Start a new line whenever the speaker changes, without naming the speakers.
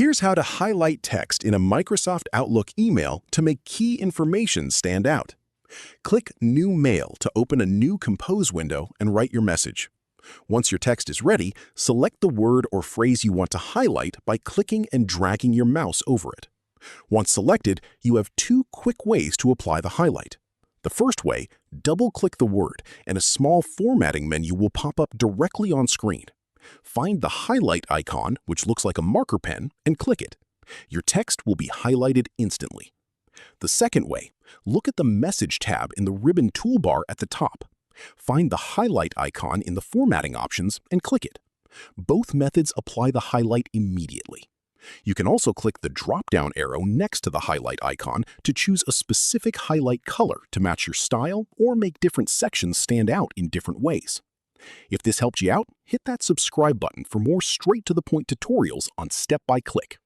Here's how to highlight text in a Microsoft Outlook email to make key information stand out. Click New Mail to open a new Compose window and write your message. Once your text is ready, select the word or phrase you want to highlight by clicking and dragging your mouse over it. Once selected, you have two quick ways to apply the highlight. The first way, double-click the word, and a small formatting menu will pop up directly on screen. Find the highlight icon, which looks like a marker pen, and click it. Your text will be highlighted instantly. The second way, look at the Message tab in the ribbon toolbar at the top. Find the highlight icon in the formatting options and click it. Both methods apply the highlight immediately. You can also click the drop-down arrow next to the highlight icon to choose a specific highlight color to match your style or make different sections stand out in different ways. If this helped you out, hit that subscribe button for more straight-to-the-point tutorials on Step by Click.